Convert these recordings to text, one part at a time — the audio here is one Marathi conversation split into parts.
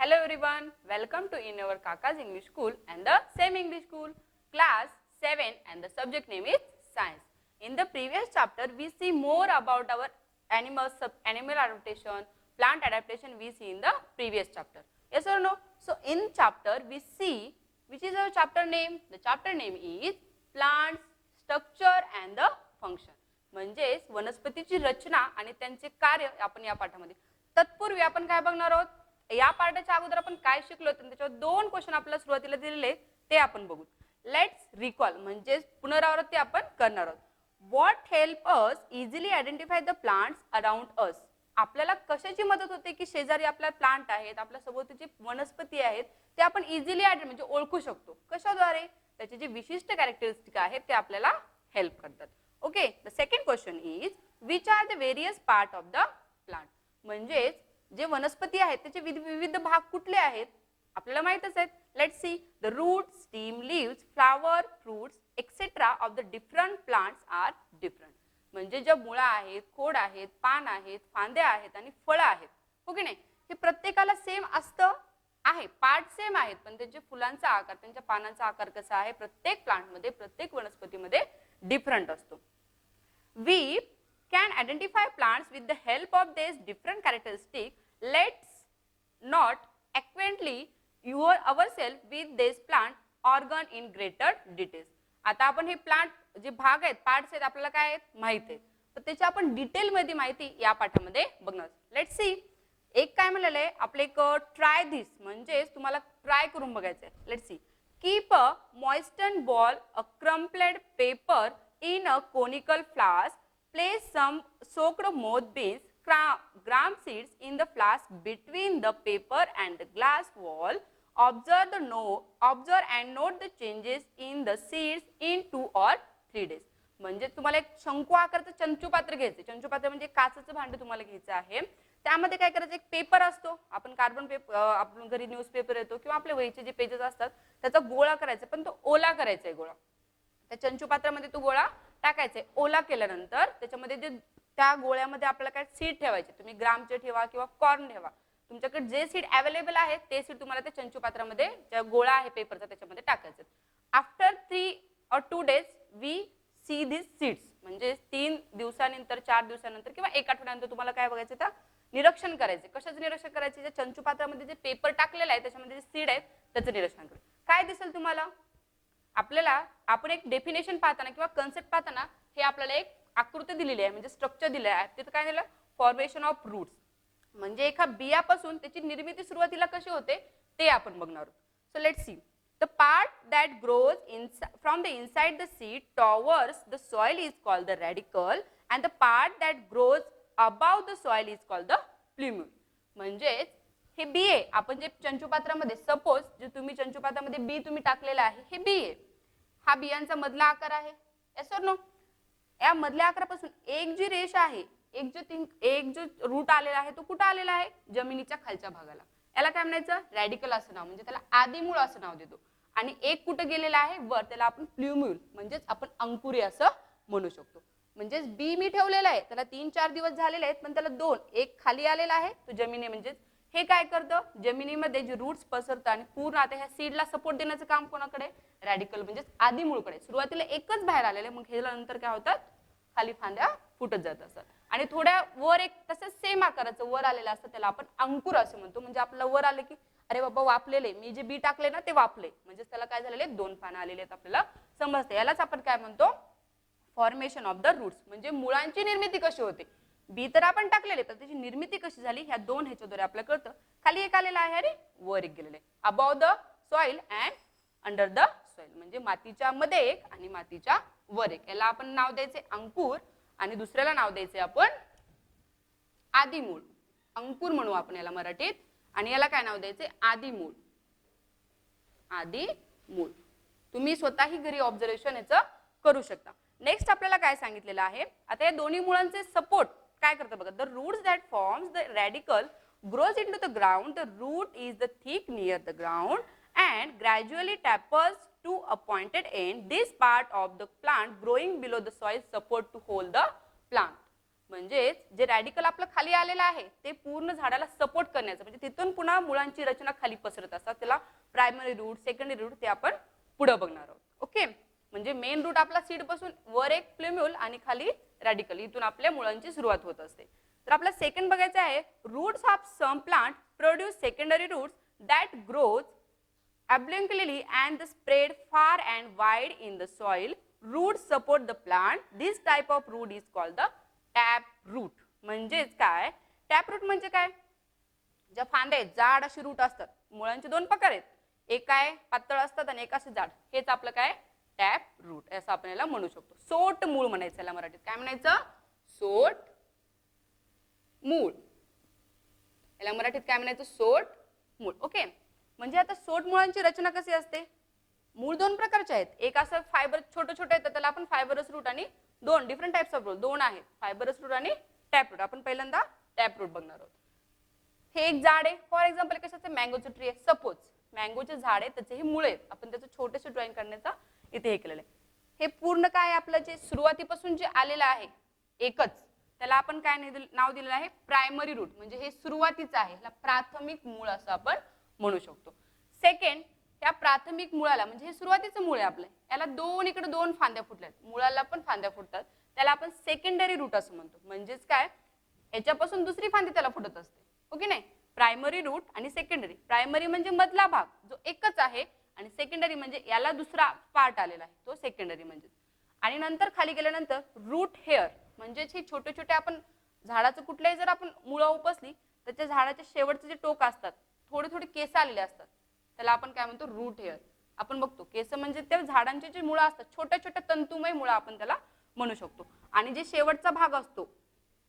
Hello everyone, welcome to in our Kaka's English School and the same English School, class 7 and the subject name is science. In the previous chapter, we see more about our animal adaptation, plant adaptation we see in the previous chapter. Yes or no? So in chapter we see, which is our chapter name? The chapter name is plants, structure and the function. म्हणजेच वनस्पतीची रचना आणि त्यांचे कार्य आपण या पाठामध्ये. तत्पूर्वी आपण काय बघणार आहोत? या पाठाच्या अगोदर आपण काय शिकलो त्याच्यावर दोन क्वेश्चन आपल्याला सुरुवातीला दिलेले ते आपण बघू. लेट्स रिकॉल म्हणजे पुनरावृत्ती आपण करणार आहोत. What help us easily identify the plants around us. आपल्याला कशाची मदत होते की शेजारी आपला प्लांट आहेत, आपल्या सभोवतीची वनस्पती आहेत ते आपण इझिली म्हणजे ओळखू शकतो. कशाद्वारे? त्याचे जे विशिष्ट कॅरेक्टरिस्टिक आहेत ते आपल्याला हेल्प करतात. Okay, the second question is which are the various part of the plant. म्हणजेच जे वनस्पती आहेत त्याचे विविध भाग कुठले आहेत आपल्याला माहितच आहेत. Let's see the root, stem, leaves, flower, fruits etcetera of the different plants are different. म्हणजे ज्या मुळा आहेत, खोड आहेत, पान आहेत, फांद्या आहेत आणि फळं आहेत, हो की नाही, हे प्रत्येकाला सेम असतं आहे, पार्ट सेम आहेत, पण त्यांचे फुलांचा आकार, त्यांच्या पानांचा आकार कसा आहे प्रत्येक प्लांटमध्ये, प्रत्येक वनस्पतीमध्ये डिफरंट असतो. We can identify plants with the help of these different characteristics. Let's not acquaintly ourselves with this plant organ in greater details. आता आपण हे प्लांट जे भाग आहेत, पार्ट्स आहेत आपल्याला काय आहेत माहित आहेत, तर त्याची आपण डिटेल मध्ये माहिती या पाठामध्ये बघणार. Let's see. एक काय म्हणलेलं आहे आपले एक ट्राय दिस म्हणजे तुम्हाला ट्राय करून बघायचं आहे. Let's see. Keep a moisten ball a crumpled paper in a conical flask, place some soaked mothballs, gram seeds in the flask between the paper and the glass wall. Observe and note the changes in the seeds in 2 or 3 days. म्हणजे तुम्हाला एक शंकू आकाराचं चंचुपात्र घ्यायचं. चंचुपात्र म्हणजे काचेचं भांड तुम्हाला घ्यायचं आहे. त्यामध्ये काय करायचं, एक पेपर असतो, आपण कार्बन पेपर, आपण घरी न्यूजपेपर येतो किंवा आपले वहीचे जे पेजेस असतात त्याचा गोळा करायचा, पण तो ओला करायचा आहे गोळा. त्या चंचुपात्रामध्ये तो गोळा टाकायचा आहे. ओला केल्यानंतर त्याच्यामध्ये जे त्या गोळ्यामध्ये आपल्याला काय सीड ठेवायचे, तुम्ही ग्रामचे ठेवा किंवा कॉर्न ठेवा, तुमच्याकडे जे सीड अवेलेबल आहे ते सीड तुम्हाला त्या चंचुपात्रामध्ये ज्या गोळा आहे पेपरचा त्याच्यामध्ये टाकायचे. After 3 or 2 days we see this seeds. म्हणजे 3 दिवसानंतर, 4 दिवसानंतर किंवा 1 आठवड्यानंतर तुम्हाला काय बघायचं, त्या निरीक्षण करायचे. कशाचं निरीक्षण करायचे? ज्या चंचुपात्रामध्ये जे पेपर टाकलेला आहे त्याच्यामध्ये जे सीड आहेत त्याचं निरीक्षण करायचं. काय दिसेल तुम्हाला? आपल्याला आपण एक डेफिनेशन पाहताना किंवा कन्सेप्ट पाहताना हे आपल्याला एक आकृती दिलेली आहे, म्हणजे स्ट्रक्चर दिलं आहे. तिथं काय दिलं? Formation of roots. म्हणजे एका बियापासून त्याची निर्मिती सुरुवातीला कशी होते ते आपण बघणार आहोत. So let's see. The part that grows from the inside the seed towards the soil is called the radicle and the part that grows above the soil is called the plumule. म्हणजेच हे बी आहे. आपण जे चंचुपात्रामध्ये, सपोज जे तुम्ही चंचुपात्रामध्ये बी तुम्ही टाकलेला आहे हे बी आहे. हा बियांचा मधला आकार आहे. येस और नो? या मधल्या आकारापासून एक जी रेष आहे, एक जो रूट आलेला आहे तो कुठं आलेला आहे? जमिनीच्या खालच्या भागाला. याला काय म्हणायचं? रॅडिकल असं नाव, म्हणजे त्याला आदिमूळ असं नाव देतो. आणि एक कुठं गेलेला आहे वर, त्याला आपण प्ल्युम्यूल म्हणजेच आपण अंकुरी असं म्हणू शकतो. म्हणजेच बी मी ठेवलेला आहे, त्याला 3-4 दिवस झालेले आहेत, पण त्याला 2, एक खाली आलेला आहे तो जमिनी. म्हणजेच हे काय करतं, जमिनीमध्ये जे रूट्स पसरतं आणि पूर्ण आता ह्या सीडला सपोर्ट देण्याचं काम कोणाकडे? रॅडिकल म्हणजेच आदिमूळकडे. सुरुवातीला एकच बाहेर आलेले, मग हे नंतर काय होतात, खाली फांद्या फुटत जात असतात. आणि थोड्या वर एक तसंच सेम आकाराचं वर आलेलं असतं, त्याला आपण अंकुर असं म्हणतो. म्हणजे आपल्याला वर आले की अरे बाबा वापलेले, मी जे बी टाकले ना ते वापले, म्हणजेच त्याला काय झालेले 2 पानं आलेले आहेत आपल्याला समजते. यालाच आपण काय म्हणतो? Formation of the roots. म्हणजे मुळांची निर्मिती कशी होते. बी तर आपण टाकलेले, पण त्याची निर्मिती कशी झाली ह्या 2 ह्याच्याद्वारे आपल्याला कळतं. खाली एक आलेला आहे आणि वर एक गेलेले. Above the soil and under the soil. म्हणजे मातीच्या मध्ये एक आणि मातीच्या वर एक. याला आपण नाव द्यायचे अंकुर आणि दुसऱ्याला नाव द्यायचे आपण आदिमूळ. अंकुर म्हणू आपण याला मराठीत, आणि याला काय नाव द्यायचे? आदिमूळ. आदिमूळ. तुम्ही स्वतःही घरी ऑब्झर्वेशन याचं करू शकता. नेक्स्ट आपल्याला काय सांगितलेलं आहे, आता या दोन्ही मुळांचे सपोर्ट काय करतं बघा. The roots that forms the radical grows into the ground. The root is the thick near the ground and gradually tapers to a pointed end. This part of the plant growing below the soil support to hold the plant. म्हणजेच जे रॅडिकल आपलं खाली आलेलं आहे ते पूर्ण झाडाला सपोर्ट करण्याचं, म्हणजे तिथून पुन्हा मुळांची रचना खाली पसरत असतात, त्याला प्रायमरी रूट, सेकंडरी रूट ते आपण पुढे बघणार आहोत. ओके, म्हणजे मेन रूट आपला सीड पासून वर एक प्लेम्युल आणि खाली रॅडिकल, इथून आपल्या मुळांची सुरुवात होत असते. तर आपला सेकंड बघायचं आहे, roots of some plant produce secondary roots that grows obliquely and spread far and wide in the soil. Roots support the plant. This type of root is called the tap root. म्हणजेच काय, टॅप रूट म्हणजे काय, ज्या फांद्या आहेत जाड अशी रूट असतात, मुळांचे दोन प्रकार आहेत, एक काय पातळ असतात आणि एक असे जाड, हेच आपलं काय टॅप रूट असं आपण याला म्हणू शकतो. सोट मूळ म्हणायचं याला मराठीत, काय म्हणायचं, सोट मूळ, याला मराठीत काय म्हणायचं, सोट मूळ. ओके, म्हणजे आता सोट मुळांची रचना कशी असते, मूळ दोन प्रकारचे आहेत, एक असं फायबर छोटे छोटे येतं त्याला आपण फायबरस रूट, आणि दोन डिफरंट टाइप्स ऑफ रूट दोन आहेत, फायबरस रूट आणि टॅप रूट. आपण पहिल्यांदा टॅप रूट बघणार आहोत. हे एक झाड आहे, फॉर एक्झाम्पल कशाचं, मँगोचं ट्री आहे, सपोज मँगोचे झाड आहे, त्याचे हे मुळे आहेत, आपण त्याचं छोटेसे ड्रॉइंग करण्याचा इथे हे केलेलं आहे. हे पूर्ण काय आपलं जे सुरुवातीपासून जे आलेलं आहे एकच, त्याला आपण काय नाव दिलेलं आहे, प्रायमरी रूट, म्हणजे हे सुरुवातीचं आहे, ह्याला प्राथमिक मूळ असं आपण म्हणू शकतो. सेकंड, या प्राथमिक मुळाला, म्हणजे हे सुरुवातीचं मूळ आहे आपलं, याला इकडे दोन फांद्या फुटल्यात, मुळाला पण फांद्या फुटतात, त्याला आपण सेकंडरी रूट असं म्हणतो. म्हणजेच काय, याच्यापासून दुसरी फांदी त्याला फुटत असते. ओके नाही, प्रायमरी रूट आणि सेकंडरी, प्रायमरी म्हणजे मधला भाग जो एकच आहे, आणि सेकंडरी म्हणजे याला दुसरा पार्ट आलेला आहे तो सेकंडरी म्हणजे. आणि नंतर खाली गेल्यानंतर रूट हेअर, म्हणजेच हे छोटे छोटे आपण झाडाचं कुठल्याही जर आपण मुळं उपसली तर त्या झाडाच्या शेवटचे जे टोक असतात थोडे थोडे केस आलेले असतात, त्याला आपण काय म्हणतो, रूट हेअर. आपण बघतो केस म्हणजे त्या झाडांचे जे मुळं असतात, छोट्या छोट्या तंतुमय मुळं आपण त्याला म्हणू शकतो. आणि जे शेवटचा भाग असतो,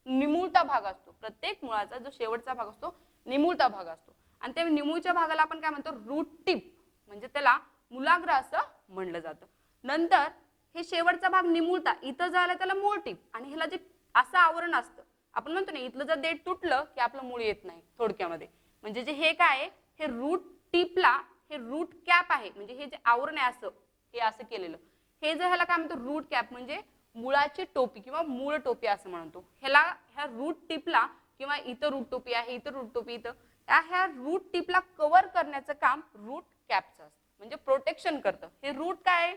निमुळता भाग असतो, प्रत्येक मुळाचा जो शेवटचा भाग असतो निमुळता भाग असतो, आणि त्या निमुळच्या भागाला आपण काय म्हणतो, रूट टिप, म्हणजे त्याला मूलाग्र असं म्हणलं जातं. नंतर हे शेवटचा भाग निमुळता इथं झालं त्याला मूळ टिप, आणि ह्याला जे असं आवरण असतं, आपण म्हणतो ना इथलं जर देठ तुटलं की आपलं मूळ येत नाही थोडक्यामध्ये, म्हणजे जे हे काय हे रूट टिपला हे रूट कॅप आहे, म्हणजे हे जे आवरण आहे असं हे असं केलेलं, हे जर ह्याला काय म्हणतो रूट कॅप, म्हणजे मुळाची टोपी किंवा मूळ टोपी असं म्हणतो. ह्याला ह्या रूट टिपला किंवा इथं रूट टोपी आहे, इथं रूट टोपी, इथं ह्या रूट टिपला कव्हर करण्याचं काम रूट कॅपचं असतं, म्हणजे प्रोटेक्शन करतं. हे रूट काय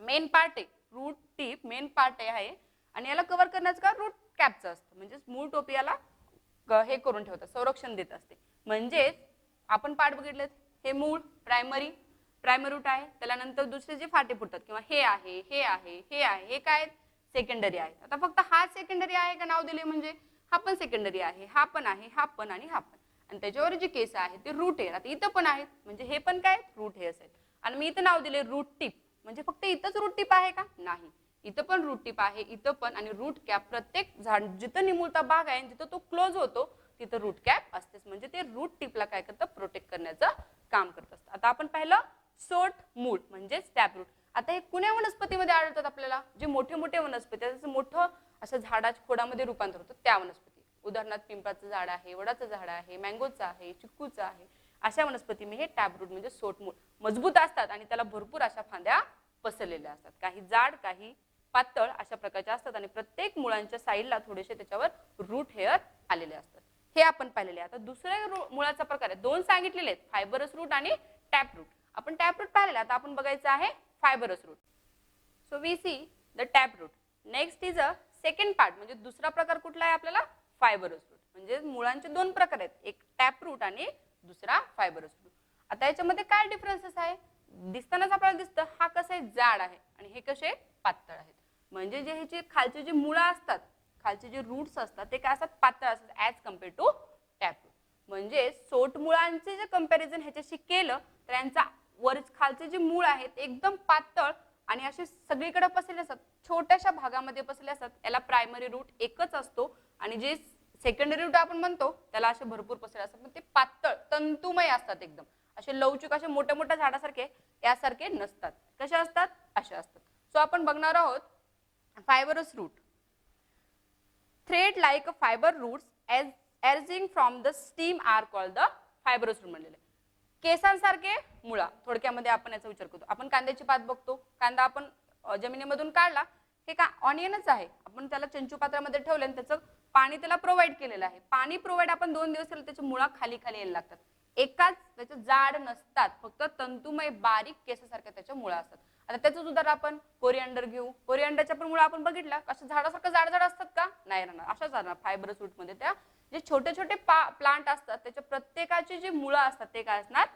मेन पार्ट आहे, रूट टिप मेन पार्ट आहे, आणि याला कव्हर करण्याचं काम रूट कॅपचं असतं, म्हणजे मूळ टोपी याला हे करून ठेवतात, संरक्षण देत असते. म्हणजेच आपण पार्ट बघितलेत, हे मूळ प्रायमरी रूट आहे, त्याला नंतर दुसरे जे फाटे फुटतात किंवा हे आहे हे आहे हे आहे हे काय सेकंडरी आहे. आता फक्त हा सेकंडरी आहे का नाव दिले, म्हणजे हा पण सेकंडरी आहे, हा पण आहे, हा पण आणि हा पण, आणि त्याच्यावर जे केस आहे ते रूट हेअर. आता इथं पण आहेत, म्हणजे हे पण काय रूट हेअर्स आहेत, आणि मी इथं नाव दिले रूट टिप, म्हणजे फक्त इथंच रूट टिप आहे का, नाही, इथं पण रूट टिप आहे, इथं पण, आणि रूट कॅप प्रत्येक झाड जिथं निमुळता भाग आहे जिथं तो क्लोज होतो तिथं रूट कॅप असतेच, म्हणजे ते रूट टिपला काय करतं, प्रोटेक्ट करण्याचं काम करत असतं. आता आपण पाहिलं सोट मूळ म्हणजेच टॅप रूट. आता हे कुण्या वनस्पतीमध्ये आढळतात आपल्याला, जे मोठे मोठे वनस्पती त्याचं मोठं असं झाडाच्या खोडामध्ये रूपांतर होतं त्या वनस्पती, उदाहरणार्थ पिंपळाचं झाड आहे, वडाचं झाड आहे, मँगोचं आहे, चिक्कूचं आहे, अशा वनस्पती हे टॅप रूट म्हणजे सोट मूळ मजबूत असतात, आणि त्याला भरपूर अशा फांद्या पसरलेल्या असतात, काही जाड काही पातळ अशा प्रकारच्या असतात, आणि प्रत्येक मुळांच्या साईडला थोडेसे त्याच्यावर रूट हेअर आलेले असतात. हे आपण पाहिलेले. आता दुसऱ्या मुळाचा प्रकार आहे, दोन सांगितलेले आहेत, फायबरस रूट आणि टॅप रूट. आपण टॅप रूट पाहिलेला, आता आपण बघायचं आहे fibrous root. So we see the tap root. Next is a second part, म्हणजे दुसरा प्रकार कुठला आहे आपल्याला, फायबरस रूट. म्हणजे मुळांचे दोन प्रकार आहेत, एक टॅप रूट आणि दुसरा फायबरस रूट. आता याच्यामध्ये काय डिफरन्सेस आहे, दिसतानाच आपल्याला दिसतं हा कसं आहे जाड आहे आणि हे कसे पातळ आहेत. म्हणजे जे ह्याचे खालचे जे मुळं असतात, खालचे जे रूट्स असतात ते काय असतात, पातळ असतात as compare to tap root. म्हणजे सोट मुळांचे जे कंपॅरिझन ह्याच्याशी केलं तर यांचा वर खालचे जे मूळ आहेत एकदम पातळ आणि असे सगळीकडे पसरले असतात, छोट्याशा भागामध्ये पसरले असतात, याला प्रायमरी रूट एकच असतो, आणि जे सेकंडरी रूट आपण म्हणतो त्याला असे भरपूर पसरले असतात, पण ते पातळ तंतुमय असतात, एकदम असे लवचिक असे मोठ्या मोठ्या झाडासारखे यासारखे नसतात. कसे असतात, असे असतात. सो आपण बघणार आहोत fibrous root. Thread like a fiber roots as emerging from the stem are called the fibrous root म्हणलेले. केसांसारखे मुळा, थोडक्यामध्ये आपण याचा विचार करतो. आपण कांद्याची पात बघतो, कांदा आपण जमिनीमधून काढला हे का ऑनियनच आहे, आपण त्याला चंचू पात्रामध्ये ठेवलं आणि त्याचं पाणी त्याला प्रोव्हाइड केलेलं आहे. पाणी प्रोव्हाइड आपण 2 दिवस केलं, त्याची मुळा खाली खाली यायला लागतात. एकाच त्याचे जाड नसतात, फक्त तंतुमय बारीक केसासारख्या त्याच्या मुळा असतात. आता त्याचं उदाहरण आपण कोरिअँडर घेऊ. कोरिअँडरच्या पण मुळा आपण बघितला कसं झाडासारखं जाड जाड असतात का? नाही राहणार, अशाच राहणार. फायबरस रूट मध्ये त्या जे छोटे छोटे प्लांट असतात त्याच्या प्रत्येकाची जी मुळं असतात ते काय असणार?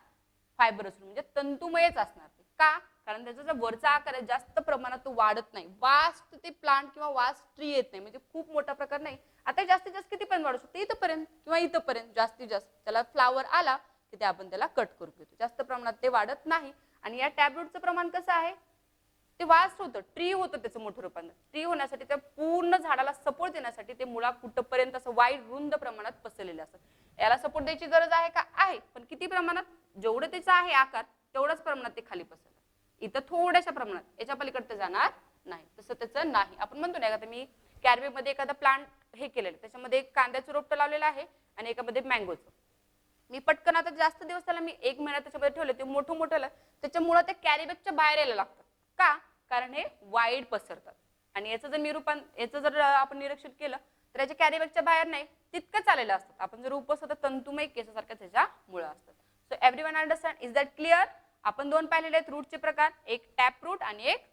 फायबरस रूट म्हणजे तंतुमयच असणार. का? कारण त्याचा जो वरचा आकार आहे जास्त प्रमाणात तो वाढत नाही. वास्ट ते प्लांट किंवा वास्ट ट्री येत नाही, म्हणजे खूप मोठा प्रकार नाही. आता जास्तीत जास्त किती पण वाढू शकतो? इथपर्यंत किंवा इथपर्यंत जास्तीत जास्त. त्याला फ्लावर आला की ते आपण त्याला कट करून घेतो. जास्त प्रमाणात ते वाढत नाही. आणि या टॅबरूटचं प्रमाण कसं आहे? ते वास्ट होतं, ट्री होतं त्याचं मोठं रूपांतर. ट्री होण्यासाठी त्या पूर्ण झाडाला सपोर्ट देण्यासाठी ते मुळा कुठपर्यंत असं वाईड रुंद प्रमाणात पसरलेले असतात. याला सपोर्ट द्यायची गरज आहे का? आहे, पण किती प्रमाणात? जेवढं त्याचा आहे आकार तेवढाच प्रमाणात ते खाली पसरतात. इथं थोड्याशा प्रमाणात, याच्या पलीकडे जाणार नाही. तसं त्याचं नाही. आपण म्हणतो ना, आता मी कॅरवे मध्ये एखादा प्लांट हे केलेलं, त्याच्यामध्ये एक कांद्याचं रोपटं लावलेलं आहे आणि एकामध्ये मँगोचं. मी पटकन आता जास्त दिवस त्याला मी 1 महिना त्याच्यामध्ये ठेवलं, ते मोठं मोठं त्याच्यामुळे ते कॅरीबॅगच्या बाहेर यायला लागतात. का? कारण हे वाईड पसरतात. आणि याचं जर याचं जर आपण निरीक्षण केलं तर याच्या कॅरीबॅगच्या बाहेर नाही, तितकं चाललेलं असतात. आपण जर उपसत तंतुमय केसासारख्या त्याच्या मुळा असतात. So everyone understand? Is that clear? आपण 2 पाहिलेले आहेत रूटचे प्रकार, एक टॅप रूट आणि एक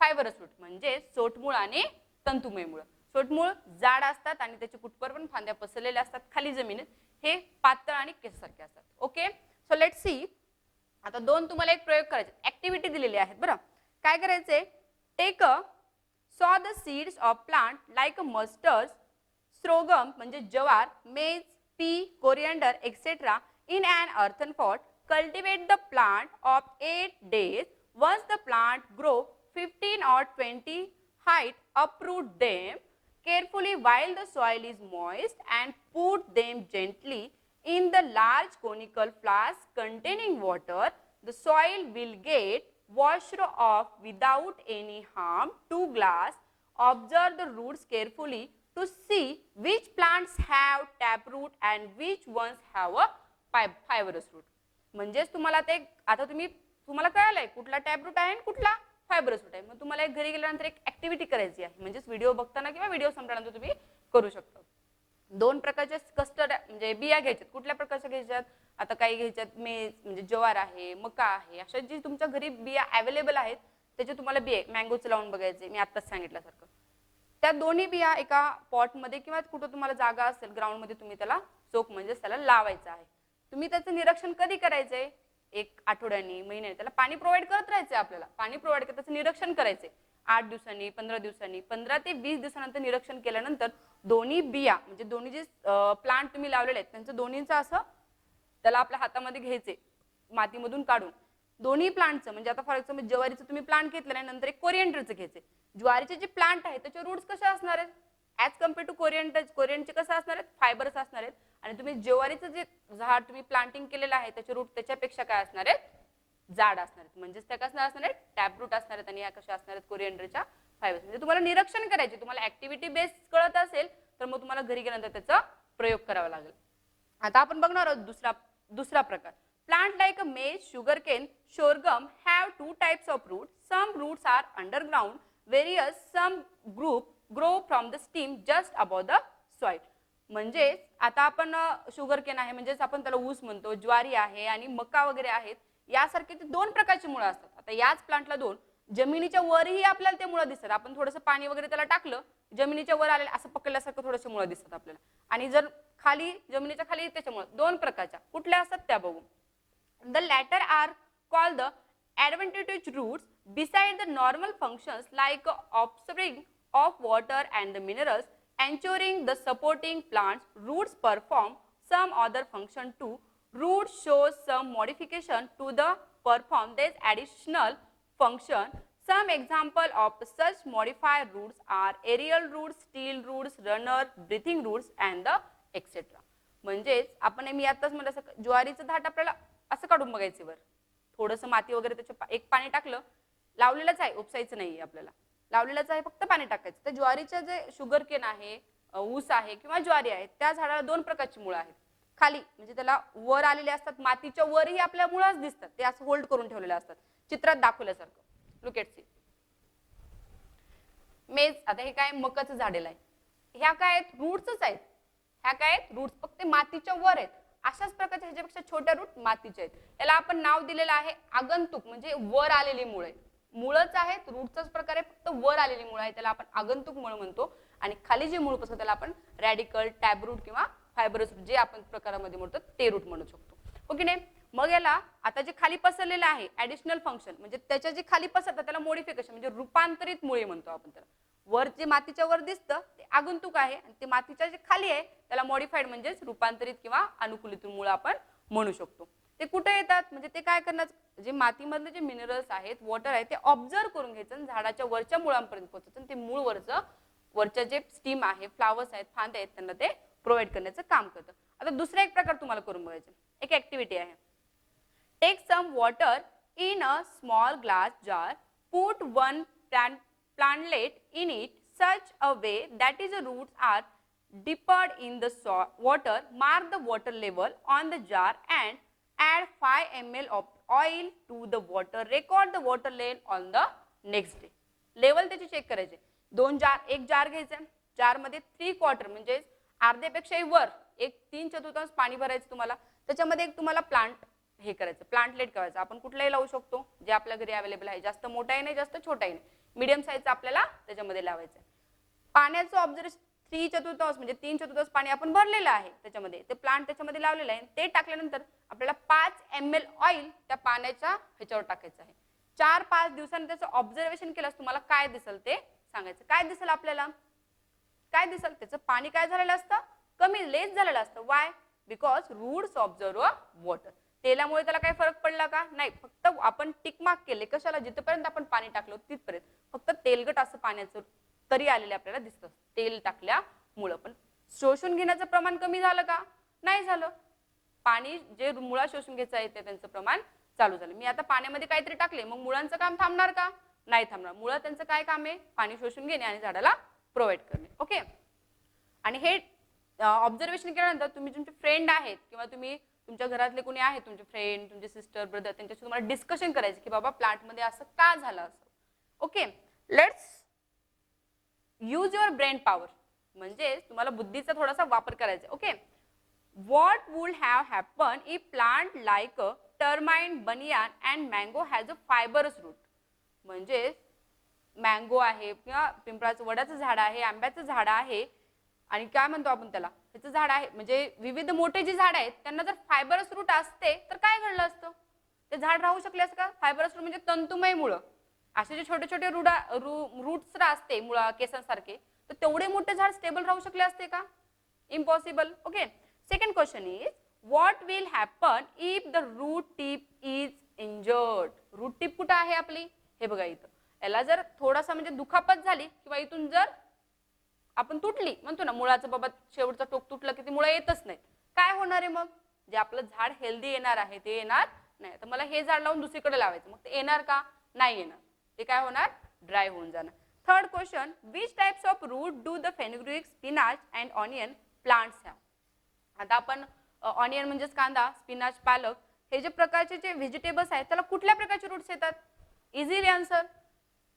फायबरस रूट, म्हणजे सोटमूळ आणि तंतुमय मूळ. सोटमूळ जाड असतात आणि त्याचे कुठपर पण फांद्या पसरलेल्या असतात खाली जमिनीत. हे पातळ आणि केसासारखे असतात. Okay, so let see. आता 2 तुम्हाला एक प्रयोग करायचे, ऍक्टिव्हिटी दिलेली आहेत. बरं, काय करायचंय? Take a saw the seeds of plant like a mustard, sorghum म्हणजे ज्वार, maize, pea, coriander etcetera in an earthen pot. Cultivate the plant of 8 days. Once the plant grow 15 or 20 height, uproot them carefully while the soil is moist and put them gently in the large conical flask containing water. The soil will get washed off without any harm to glass. Observe the roots carefully to see which plants have taproot and which ones have a fibrous root. म्हणजेच तुम्हाला ते आता तुम्हाला कळालंय कुठला टॅप रूट आहे आणि कुठला फायबरस रूट आहे. मग तुम्हाला एक घरी गेल्यानंतर एक ऍक्टिव्हिटी करायची आहे, म्हणजेच व्हिडिओ बघताना किंवा व्हिडिओ संपल्यानंतर तुम्ही करू शकता. 2 प्रकारचे कस्टर्ड म्हणजे बिया घ्यायच्यात. कुठल्या प्रकारच्या घ्यायच्यात? आता काही घ्यायच्यात मेज म्हणजे ज्वार आहे, मका आहे, अशा जी तुमच्या घरी बिया अवेलेबल आहेत त्याचे तुम्हाला बिया मँगोचं लावून बघायचे. मी आत्ताच सांगितल्यासारखं त्या दोन्ही बिया एका पॉटमध्ये किंवा कुठं तुम्हाला जागा असेल ग्राउंडमध्ये तुम्ही त्याला चोक म्हणजे त्याला लावायचं आहे. तुम्ही त्याचं निरीक्षण कधी करायचंय? 1 आठवड्यानी, महिन्यानी त्याला पाणी प्रोव्हाइड करत राहायचंय. आपल्याला पाणी प्रोव्हाइड करत त्याचं निरीक्षण करायचंय. 8 दिवसांनी, 15 दिवसांनी, 15 ते 20 दिवसानंतर निरीक्षण केल्यानंतर दोन्ही बिया म्हणजे दोन्ही जे प्लांट तुम्ही लावलेले आहेत त्यांचं दोन्हीचं असं त्याला आपल्या हातामध्ये घ्यायचे, मातीमधून काढून दोन्ही प्लांटचं. म्हणजे आता फॉर एक्झाम्पल ज्वारीचं तुम्ही प्लांट घेतलं नाही, नंतर एक कोरिअँडरचं घ्यायचे. ज्वारीचे जे प्लांट आहेत त्याचे रूट्स कसे असणार आहेत? ॲज कम्पेअर टू कोरिअँडरचे कसं असणार आहेत? फायबरस असणार आहेत. आणि तुम्ही ज्वारीचं जे झाड तुम्ही प्लांटिंग केलेलं आहे त्याचे रूट त्याच्यापेक्षा काय असणार आहेत? जाड असणार आहेत. म्हणजेच त्या कसं असणार आहेत? टॅप रूट असणार आहेत. आणि या कशा असणार आहेत? कोरिअँडरच्या फायबर्स. म्हणजे तुम्हाला निरीक्षण करायचे. तुम्हाला ऍक्टिव्हिटी बेस कळत असेल तर मग तुम्हाला घरी गेल्यानंतर त्याचा प्रयोग करावा लागेल. आता आपण बघणार आहोत दुसरा प्रकार. Plant like a maize, sugarcane, sorghum have 2 types of roots. Some roots are underground, whereas some group grow from the stem just above the soil. म्हणजे आता आपण शुगरकेन आहे म्हणजेच आपण त्याला ऊस म्हणतो, ज्वारी आहे आणि मका वगैरे आहेत. यासारखे 2 प्रकारची मुळं असतात. आता याच प्लांटला 2 जमिनीच्या वरही आपल्याला ते मुळं दिसतात. आपण थोडंसं पाणी वगैरे त्याला टाकलं, जमिनीच्या वर आलेलं असं पकडल्यासारखं थोडंसं मुळं दिसतात आपल्याला. आणि जर खाली जमिनीच्या खाली त्याच्यामुळे 2 प्रकारच्या कुठल्या असतात त्या बघू. The latter are called the adventitious roots. Beside the normal functions like offspring of water and the minerals, ensuring the supporting plants, roots perform some other function too. Roots shows some modification to the perform this additional function. Some example of such modified roots are aerial roots, steel roots, runner, breathing roots and the etc. म्हणजेच आपण मी आताच म्हटलं ज्वारीचं धाट आपल्याला असं काढून बघायचे वर थोडंसं माती वगैरे त्याच्या एक पाणी टाकलं, लावलेलंच आहे, उपसायचं नाहीये आपल्याला, लावलेलंच आहे, फक्त पाणी टाकायचं. तर ज्वारीचं जे शुगरकेन आहे, ऊस आहे किंवा ज्वारी आहे त्या झाडाला 2 प्रकारची मुळं आहेत. खाली म्हणजे त्याला वर आलेले असतात, मातीच्या वरही आपल्या मुळाच दिसतात, ते असं होल्ड करून ठेवलेले असतात चित्रात दाखवल्यासारखं. Look at C. मेज, आता हे काय मकाचं झाडेला आहे, ह्या काय आहेत रूट्सच आहेत, ह्या काय आहेत रूट्स, फक्त ते मातीच्या वर आहेत. अशाच प्रकारच्या ह्याच्यापेक्षा छोट्या रूट मातीच्या आहेत. याला आपण नाव दिलेलं आहे आगंतुक, म्हणजे वर आलेली मुळे. मुळच आहेत, रूटचाच प्रकार आहे, फक्त वर आलेली मुळ आहे, त्याला आपण आगंतुक मुळ म्हणतो. आणि खाली जे मूळ असतं त्याला आपण रॅडिकल, टॅबरूट किंवा फायबरस रूट, जे आपण प्रकारामध्ये म्हणतो ते रूट म्हणू शकतो. ओके नाही. मग याला आता जे खाली पसरलेलं आहे ऍडिशनल फंक्शन, म्हणजे त्याच्या जे खाली पसरतात त्याला मॉडिफिकेशन म्हणजे रूपांतरित मुळे म्हणतो आपण त्याला. वर जे मातीच्या वर दिसतं ते आगंतुक आहे, आणि ते मातीच्या जे खाली आहे त्याला मॉडिफाईड म्हणजेच रूपांतरित किंवा अनुकूलित मूळ आपण म्हणू शकतो. ते कुठे येतात, म्हणजे ते काय करणार, जे मातीमधले जे मिनरल्स आहेत, वॉटर आहे, ते ऑब्झर्व करून घ्यायचं आणि झाडाच्या वरच्या मुळांपर्यंत पोहोचायचं, आणि ते मूळ वरच्या जे स्टीम आहे, फ्लावर्स आहेत, फांदे आहेत, त्यांना ते प्रोव्हाइड करण्याचं काम करतं. आता दुसरा एक प्रकार तुम्हाला करून बघायचं, एक ऍक्टिव्हिटी आहे. Take some water in a small glass jar, put one plantlet in it such a way that its roots are dipped in the water, mark the water level on the jar and add 5 ml of oil to the water, record the water level on the next day. Level त्याची चेक करायचे. एक जार घ्यायचा, जार मध्ये 3/4 म्हणजे अर्ध्यापेक्षाही वर एक 3/4 पाणी भरायचं तुम्हाला. त्याच्यामध्ये एक तुम्हाला प्लांट हे करायचं, प्लांटलेट करायचं. आपण कुठलाही लावू शकतो जे आपल्या घरी अवेलेबल आहे, जास्त मोठाही नाही जास्त छोटाही नाही, मीडियम साईजचा आपल्याला त्याच्यामध्ये लावायचं आहे. पाण्याचं ऑब्झर्वेशन 3/4 म्हणजे 3/4 पाणी आपण भरलेलं आहे त्याच्यामध्ये, ते प्लांट त्याच्यामध्ये लावलेलं आहे. ते टाकल्यानंतर आपल्याला 5 ml ऑइल त्या पाण्याच्या ह्याच्यावर टाकायचं आहे. 4-5 दिवसांनी त्याचं ऑब्झर्वेशन केल्यास तुम्हाला काय दिसेल ते सांगायचं. काय दिसेल आपल्याला, काय दिसेल, त्याचं पाणी काय झालेलं असतं, कमी लेस झालेलं असतं. Why, because roots observe water. तेलामुळे त्याला काही फरक पडला का, नाही, फक्त आपण टिक मार्क केले कशाला, जिथपर्यंत आपण पाणी टाकलं तिथपर्यंत, फक्त तेलगट असं पाण्याचं तरी आलेले आपल्याला दिसतं तेल टाकल्यामुळं. पण शोषून घेण्याचं प्रमाण कमी झालं का, नाही झालं. पाणी जे मुळा शोषून घ्यायचं आहे ते त्यांचं प्रमाण चालू झालं. मी आता पाण्यामध्ये काहीतरी टाकले, मग मुळांचं काम थांबणार का, नाही थांबणार. मुळं त्यांचं काय काम आहे, पाणी शोषून घेणे आणि झाडाला प्रोव्हाइड करणे. ओके. आणि हे ऑब्झर्वेशन केल्यानंतर तुम्ही तुमचे फ्रेंड आहेत किंवा तुम्ही तुमच्या घरातले कोणी आहेत, तुमचे फ्रेंड, तुमचे सिस्टर, ब्रदर, त्यांच्याशी तुम्हाला डिस्कशन करायचं की बाबा प्लांट मध्ये असं का झालं असं. Okay, let's use your brain power, म्हणजे तुम्हाला बुद्धीचा थोडासा वापर करायचा. Okay. What would have happen if plant like a tamarind, banyan and mango has a fibrous root. म्हणजे मँगो आहे किंवा पिंपळाचं वडाचं झाड आहे, आंब्याचं झाड आहे, आणि काय म्हणतो आपण त्याला, त्याचं झाड आहे, म्हणजे विविध मोठे जे झाड आहेत त्यांना जर फायबरस रूट असते तर काय घडलं असतं, ते झाड राहू शकले असते का. फायबरस रूट म्हणजे तंतुमय मुळं. असे जे छोटे छोटे रूट्स असते मुळा केसांसारखे, तर तेवढे मोठे झाड स्टेबल राहू शकले असते का, impossible. Okay. Second question is what will happen if the root tip is injured. Root tip कुठं आहे आपली, हे बघा इथं. याला जर थोडासा म्हणजे दुखापत झाली किंवा इथून जर आपण तुटली, म्हणतो ना मुळाचं बाबा शेवटचं टोक तुटलं की ती मुळं येतच नाही, काय होणार आहे मग, जे आपलं झाड हेल्दी येणार आहे ते येणार नाही. तर मला हे झाड लावून दुसरीकडे लावायचं, मग ते येणार का, नाही येणार, ते काय होणार, ड्राय होऊन जाणार. Third question, which types of root do the fenugreek, spinach and onion plants have. आता आपण ऑनियन म्हणजेच कांदा, स्पिनाच, पालक, हे जे प्रकारचे जे व्हेजिटेबल्स आहेत त्याला कुठल्या प्रकारचे रूट्स येतात. इझिली आन्सर,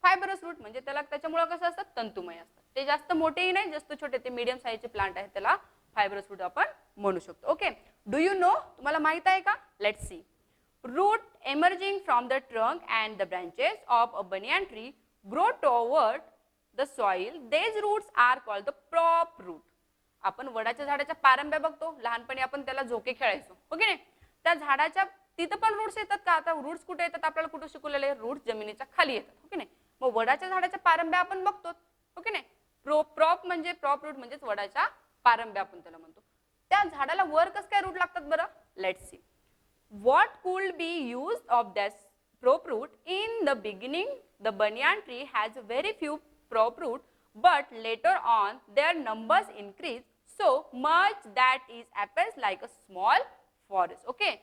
फायबरस रूट, म्हणजे त्याला त्याच्यामुळे कसं असतात, तंतुमय असतात. ते जास्त मोठेही नाही जास्त छोटे, ते मीडियम साईजचे प्लांट आहेत त्याला फायबरस रूट आपण म्हणू शकतो. ओके. डू यू नो, तुम्हाला माहित आहे का, let's see. Root emerging from the trunk and the branches of a banyan tree grow toward the soil. These roots are called the prop root. आपण वडाच्या झाडाच्या पारंब्या बघतो, लहानपणी आपण त्याला झोके खेळायचो, ओके नाही. त्या झाडाच्या तिथं पण रूट्स येतात का, आता रूट्स कुठे येतात आपल्याला कुठे शिकवलेले, रूट्स जमिनीच्या खाली येतात, ओके नाही. मग वडाच्या झाडाच्या पारंब्या आपण बघतो, ओके नाही. प्रॉप म्हणजे प्रॉप रूट म्हणजेच वडाच्या पारंब्या आपण त्याला म्हणतो. त्या झाडाला वर कसं काय रूट लागतात बरं, let's see. What could be used of this prop root? In the beginning, the banyan tree has very few prop root, but later on their numbers increase so much that it appears like a small forest. Okay.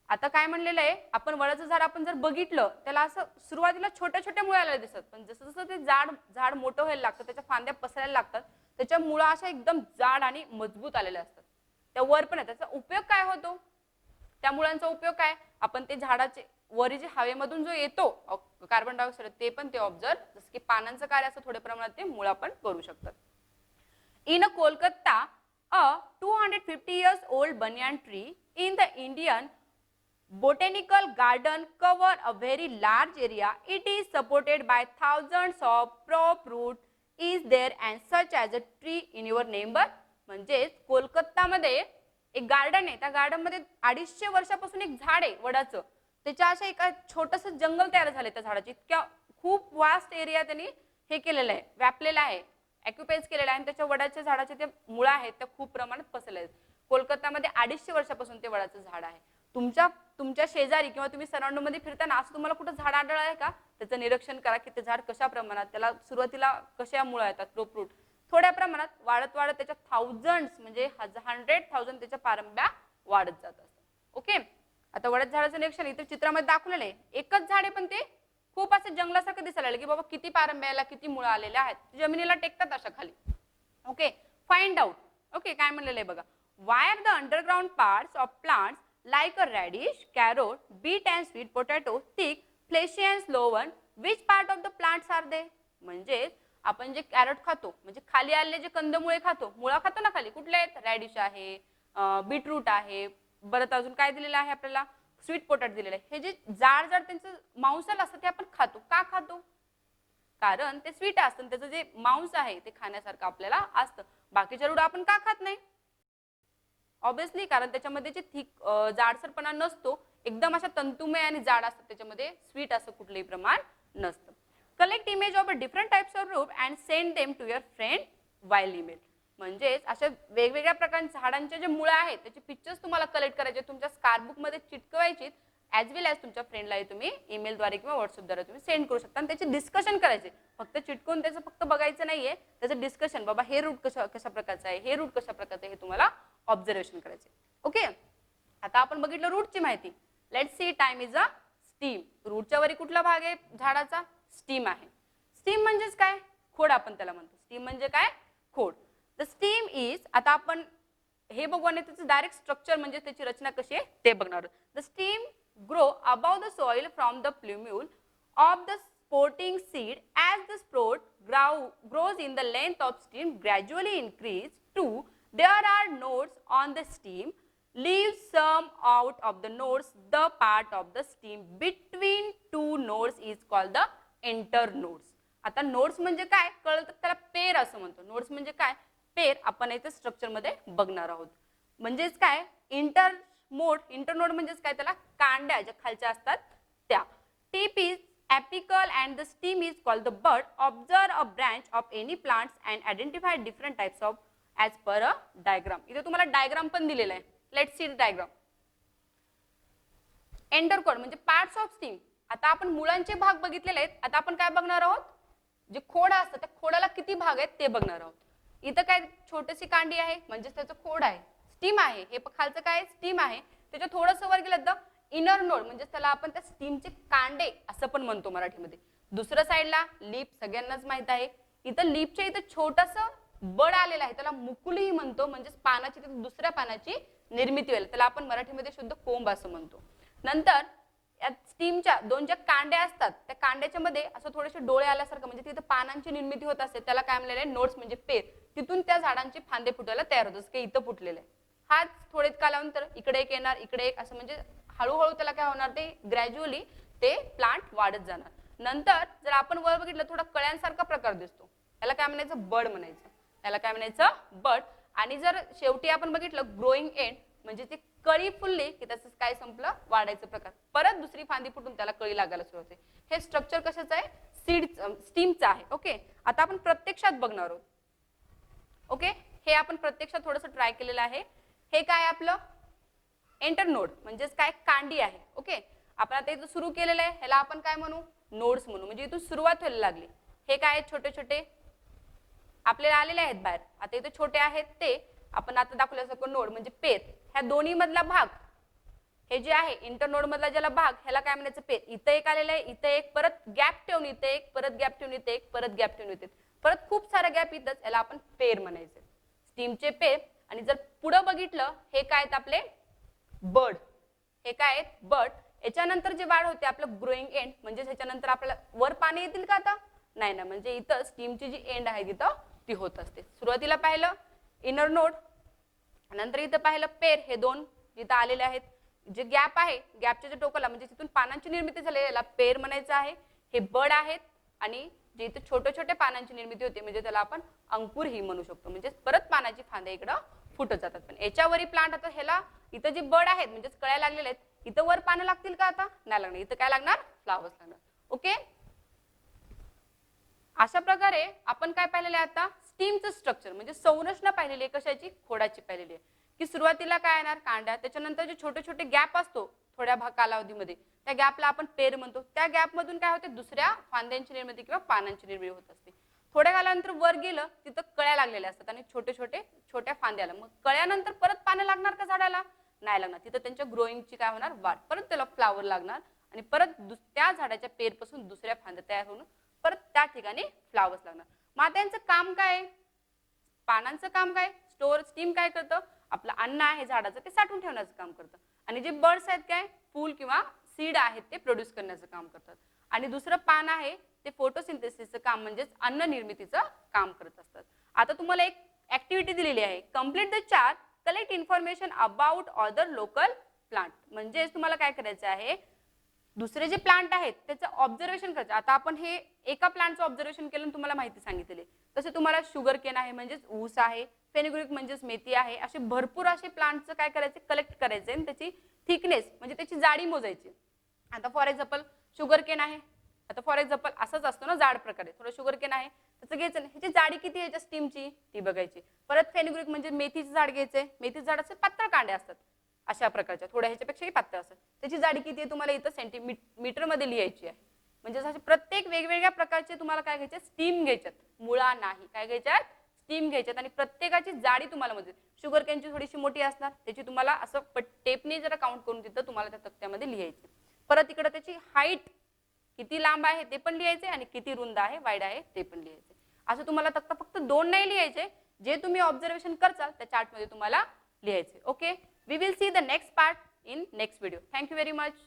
आता काय म्हणलेलं आहे, आपण वडाचं झाड आपण जर बघितलं त्याला असं सुरुवातीला छोट्या छोट्या मुळाला दिसत, पण जसं जसं ते झाड मोठं व्हायला लागतं, त्याच्या फांद्या पसरायला लागतात, त्याच्या मुळा अशा एकदम जाड आणि मजबूत आलेल्या असतात, त्या वर पण आहे. त्याचा उपयोग काय होतो, त्या मुळांचा उपयोग काय, आपण ते झाडाचे वरी जे हवेमधून जो येतो कार्बन डायऑक्साईड ते पण ते ऑब्झर्व, जसं की की पानांचं कार्य असं थोड्या प्रमाणात ते मुळा पण करू शकतात. In a Kolkata, a 250 years old banyan tree in the Indian botanical garden cover a very large area. It is supported by thousands of prop root is there and such as a tree in your neighbor. म्हणजेच कोलकातामध्ये एक गार्डन आहे, त्या गार्डन मध्ये 250 वर्षापासून एक झाड आहे वडाचं. त्याच्या अशा एका छोटंसं जंगल तयार झाले त्या झाडाचे. इतक्या खूप वास्ट एरिया त्यांनी हे केलेलं आहे, व्यापलेला आहे, ऑक्युपाईज केलेला आहे आणि त्याच्या वडाच्या झाडाचे ते मुळा आहेत त्या खूप प्रमाणात पसरले आहेत. कोलकातामध्ये 250 वर्षापासून ते वडाचं झाड आहे. तुमच्या शेजारी किंवा तुम्ही सराउंडिंग मध्ये फिरताना असं तुम्हाला कुठं झाड आढळ आहे का? त्याचं निरीक्षण करा की ते झाड कशा प्रमाणात, त्याला सुरुवातीला कशा मुळा येतात, प्रोफ्रूट थोड्या प्रमाणात वाढत वाढत त्याच्या थाउजंड्स म्हणजे 100,000 त्याच्या पारंब्या वाढत जात असतात. ओके, आता वडाच्या झाडाचं निरीक्षण इथे चित्रामध्ये दाखवलेलं आहे. एकच झाड आहे पण ते खूप असं जंगलासारखं दिसायला लागलं की बाबा किती पारंब्याला किती मुळा आलेल्या आहेत, जमिनीला टेकतात अशा खाली. Okay, find out. ओके, काय म्हणलेलं आहे बघा. Why are the underground parts of plants like a radish, carrot, beet and sweet potato, thick, fleshy and slow-one, which part of the plants are they? म्हणजे आपण जे कॅरट खातो म्हणजे खाली आलेले जे कंदमुळे खातो, मुळा खातो ना खाली, कुठले आहेत? रॅडिश आहे, बीटरूट आहे, परत अजून काय दिलेलं आहे आपल्याला? स्वीट पोटॅटो दिलेलं आहे. हे जे जाड जाड त्यांचं मांसल असतं ते आपण खातो. का खातो? कारण ते स्वीट असतं, त्याचं जे मांस आहे ते खाण्यासारखं आपल्याला असतं. बाकीच्या रूट आपण का खात नाही? ऑब्विसली कारण त्याच्यामध्ये जे थिक जाडसरपणा नसतो, एकदम अशा तंतुमय आणि जाड असतात, त्याच्यामध्ये स्वीट असं कुठलंही प्रमाण नसतं. Collect image of a different types of root and send them to your friend via email. म्हणजेच अशा वेगवेगळ्या प्रकारच्या झाडांचे जे मुळा आहेत त्याचे पिक्चर्स तुम्हाला कलेक्ट करायचे, तुमच्या स्कारबुक मध्ये चिटकवायची, ॲज वेल ॲज तुमच्या फ्रेंडलाही तुम्ही ईमेलद्वारे किंवा व्हॉट्सअपद्वारे तुम्ही सेंड करू शकता आणि त्याचे डिस्कशन करायचे. फक्त चिटकून त्याचं फक्त बघायचं नाहीये, त्याचं डिस्कशन, बाबा हे रूट कशा प्रकारचं आहे, हे रूट कशा प्रकारचं आहे, हे तुम्हाला ऑब्झर्वेशन करायचे. ओके, आता आपण बघितलं रूटची माहिती. Let see time is a stem. रूटच्या वरी कुठला भाग आहे झाडाचा? स्टीम आहे. स्टीम म्हणजेच काय? खोड आपण त्याला म्हणतो. स्टीम म्हणजे काय? खोड. द स्टीम इज, आता आपण हे बघू आणि त्याचं डायरेक्ट स्ट्रक्चर म्हणजे त्याची रचना कशी आहे ते बघणार. The steam grow above the soil from the plumule of the sprouting seed. As the sprout grows in the length of stem gradually increase to there are nodes on the stem. Leaves some out of the nodes. The part of the stem between two nodes is called the internodes. आता नोड्स म्हणजे काय कळलं तर त्याला पेर असं म्हणतो. नोड्स म्हणजे काय? पेर. आपण इथे स्ट्रक्चर मध्ये बघणार आहोत. म्हणजेच काय? इंटरनोड म्हणजेच काय? त्याला कांड्या ज्या खालच्या असतात त्या. Tip is apical and the stem is called the bud. Observe a branch of any plants and identify different types of as per a diagram. इथे तुम्हाला डायग्राम पण दिलेला आहे. Let's see the diagram. Underground म्हणजे पार्ट्स ऑफ स्टीम. आता आपण मुळांचे भाग बघितलेले आहेत. आता आपण काय बघणार आहोत? जे खोड असतं त्या खोडाला किती भाग आहेत ते बघणार आहोत. इथं काय छोटीशी कांडी आहे म्हणजे त्याचं खोड आहे, स्टीम आहे. हे खालचं काय? स्टीम आहे. त्याच्या थोडंसं वर गेलं तर इनर नोड म्हणजे त्याला आपण त्या स्टीमचे कांडे असं पण म्हणतो मराठीमध्ये. दुसऱ्या साईडला लीप सगळ्यांनाच माहित आहे. इथं लीपच्या इथं छोटंसं बड आलेलं आहे, त्याला मुकुली म्हणतो. म्हणजे पानाची दुसऱ्या पानाची निर्मिती व्हायला त्याला आपण मराठीमध्ये शुद्ध कोंब असं म्हणतो. नंतर या स्टीमच्या दोन ज्या कांड्या असतात त्या कांड्याच्या मध्ये असं थोडेसे डोळे आल्यासारखं म्हणजे तिथं पानांची निर्मिती होत असते, त्याला काय म्हणलेलं आहे? नोड्स म्हणजे पेर. तिथून त्या झाडांचे फांदे फुटायला तयार होतात की इथं फुटलेलं आहे. हाच थोडे कालानंतर इकडे एक येणार, इकडे एक, असं म्हणजे हळूहळू त्याला काय होणार? ते ग्रॅज्युअली ते प्लांट वाढत जाणार. नंतर जर आपण वर बघितलं थोडा कळ्यांसारखा प्रकार दिसतो, त्याला काय म्हणायचं? बड म्हणायचं. त्याला काय म्हणायचं? बड. आणि जर शेवटी आपण बघितलं ग्रोईंग एंड म्हणजे ते कळी फुलली की त्याचं काय संपलं? वाढायचं प्रकार. परत दुसरी फांदी फुटून त्याला कळी लागायला सुरुवात होते. हे स्ट्रक्चर कशाचं आहे? स्टीमचं आहे. ओके, आता आपण प्रत्यक्षात बघणार आहोत. ओके, हे आपण प्रत्यक्षात थोडंसं ट्राय केलेलं आहे. हे काय आपलं? इंटरनोड म्हणजेच काय? कांडी आहे. ओके, आपण आता इथं सुरू केलेलं आहे, ह्याला आपण काय म्हणू? नोड्स म्हणू. म्हणजे इथून सुरुवात व्हायला लागली. हे काय आहेत? छोटे छोटे आपल्याला आलेले आहेत बाहेर. आता इथे छोटे आहेत ते आपण आता दाखवल्यासारखं नोड म्हणजे पेर. ह्या दोन्ही मधला भाग हे जे आहे इंटरनोड मधला ज्याला भाग ह्याला काय म्हणायचं? पेर. इथं एक आलेलं आहे, इथं एक, परत गॅप ठेवून इथे एक, परत गॅप ठेवून इथे एक, परत गॅप ठेवून इथे, परत खूप सारा गॅप इथंच, याला आपण पेर म्हणायचे. स्टीमचे पेर. आणि जर पुढे बघितलं हे काय आहेत? आपले बड. हे काय आहेत? बड. याच्यानंतर जे वाढ होते आपलं ग्रोईंग एंड म्हणजे ह्याच्यानंतर आपल्याला वर पाणी येतील का? आता नाही ना, म्हणजे इथं स्टीमची जी एंड आहे तिथं ती होत असते. सुरुवातीला पाहिलं इनर नोड, नंतर इथं पाहिलं पेर, हे दोन जिथं आलेले आहेत. जे गॅप आहे, गॅपच्या जे टोकाला म्हणजे तिथून पानांची निर्मिती झाली याला पेर म्हणायचं आहे. हे बड आहेत आणि जे इथं छोट्या छोट्या पानांची निर्मिती होते म्हणजे त्याला आपण अंकुर ही म्हणू शकतो. म्हणजे परत पानाची फांद्या इकडं फुटत जातात. पण याच्यावरही प्लांट आता ह्याला इथं जे बड आहेत म्हणजे कळ्या लागलेल्या आहेत, इथं वर पानं लागतील का? आता नाही लागणार. इथं काय लागणार? फ्लावर्स लागणार. ओके, अशा प्रकारे आपण काय पाहिलेलं आहे आता? स्टीमचं स्ट्रक्चर म्हणजे संरचना पाहिलेली आहे. कशाची? खोडाची पाहिलेली आहे. की सुरुवातीला काय येणार? कांड्या, त्याच्यानंतर जे छोटे छोटे गॅप असतो थोड्या कालावधीमध्ये, त्या गॅपला आपण पेर म्हणतो. त्या गॅप मधून काय होते? दुसऱ्या फांद्यांची निर्मिती किंवा पानांची निर्मिती होत असते. थोड्या कालानंतर वर गेलं तिथं कळ्या लागलेल्या असतात आणि छोट्या फांद्याला. मग कळ्यानंतर परत पानं लागणार का झाडाला? नाही लागणार. तिथं त्यांच्या ग्रोईंगची काय होणार? वाढ. परत त्याला फ्लावर लागणार आणि परत त्या झाडाच्या पेरपासून दुसऱ्या फांद्या तयार होऊन परत त्या ठिकाणी फ्लावर्स लागणार. मात्यांचं काम काय? पानांचं काम काय? स्टीम काय करतं? आपलं अन्न आहे झाडाचं ते साठवून ठेवण्याचं काम करतं. आणि जे बर्ड्स आहेत काय? फूल किंवा सीड आहेत ते प्रोड्यूस करण्याचं काम करतात. आणि दुसरं पान आहे ते फोटोसिंथेसिसचं काम म्हणजेच अन्न निर्मितीचं काम करत असतात. आता तुम्हाला एक ऍक्टिव्हिटी दिलेली आहे, complete the chart, collect information about other local plant. म्हणजे तुम्हाला काय करायचं आहे? दुसरे जे प्लांट आहेत त्याचं ऑब्झर्वेशन करायचं. आता आपण हे एका प्लांटचं ऑब्झर्वेशन केलं तुम्हाला माहिती सांगितलेली. तसे तुम्हाला शुगर केन आहे म्हणजेच ऊस आहे, फेनुग्रीक म्हणजेच मेथी आहे, असे भरपूर असे प्लांटचं काय करायचे? कलेक्ट करायचे आणि त्याची थिकनेस म्हणजे त्याची जाडी मोजायची. आता फॉर एक्झाम्पल शुगर केन आहे, आता फॉर एक्झाम्पल असंच असतो ना जाड प्रकारे, थोडं शुगर केन आहे त्याचं घ्यायचं नाही, ह्याची जाडी किती आहे स्टीमची ती बघायची. परत फेनुग्रीक म्हणजे मेथीचं झाड घ्यायचंय, मेथीचं झाडाचे पातळ कांडे असतात अशा प्रकारच्या, थोड्या ह्याच्यापेक्षाही पातळ असतात. त्याची जाडी किती आहे तुम्हाला इथं सेंटीमीटर मध्ये लिहायची आहे. म्हणजे असे प्रत्येक वेगवेगळ्या प्रकारचे तुम्हाला काय घ्यायचे? स्टीम घ्यायच्यात, मुळा नाही. काय घ्यायच्यात? स्टीम घ्यायच्यात आणि प्रत्येकाची जाडी तुम्हाला म्हणजे शुगर केनची थोडीशी मोठी असणार त्याची तुम्हाला असं टेपने जरा काउंट करून तिथं तुम्हाला त्या तक्त्यामध्ये लिहायचे. परत इकडे त्याची हाईट किती लांब आहे ते पण लिहायचे आणि किती रुंद आहे वाईड आहे ते पण लिहायचे. असं तुम्हाला तक्ता फक्त 2 नाही लिहायचे, जे तुम्ही ऑब्झर्वेशन करचाल त्या चार्ट मध्ये तुम्हाला लिहायचे. Okay, we will see the next part in next video. Thank you very much.